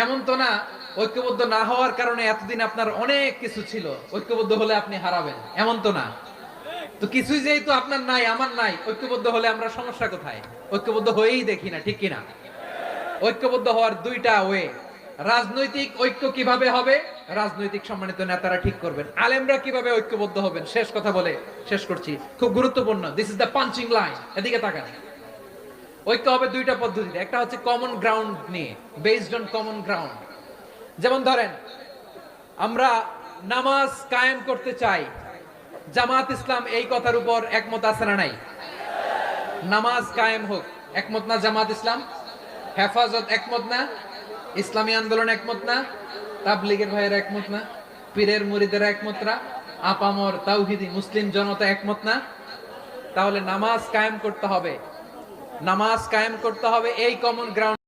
এমন তো না ঐক্যবদ্ধ না হওয়ার কারণে এতদিন আপনার অনেক কিছু ছিল, ঐক্যবদ্ধ হলে আপনি হারাবেন, এমন তো না। তো কিছুই যেহেতু আপনার নাই, আমার নাই, ঐক্যবদ্ধ হলে আমরা সমস্যা কোথায়? ঐক্যবদ্ধ হয়েই দেখি না, ঠিক কিনা? ঐক্যবদ্ধ হওয়ার দুইটা ওয়ে। রাজনৈতিক ঐক্য কিভাবে হবে? রাজনৈতিক সম্মানিত নেতারা ঠিক করবেন। আলেমরা কিভাবে ঐক্যবদ্ধ হবেন? শেষ কথা বলে শেষ করছি, খুব গুরুত্বপূর্ণ। This is the punching line. এদিকে তাকান। ঐক্য হবে দুইটা পদ্ধতিতে। একটা হচ্ছে কমন গ্রাউন্ড নিয়ে, বেসড অন কমন গ্রাউন্ড। যেমন ধরেন, আমরা নামাজ কায়েম করতে চাই, জামাত ইসলাম এই কথার উপর একমত আছে না নাই? নামাজ কায়েম হোক, একমত না জামাত ইসলাম? হেফাজত একমত না? ইসলামী আন্দোলন একমত না? তাবলীগের ভাইয়েরা একমত না? পীরের মুরিদেরা একমত না? আপামর তাওহীদি মুসলিম জনতা একমত না? তাহলে নামাজ কায়েম করতে হবে, নামাজ কায়েম করতে হবে এই কমন গ্রাউন্ড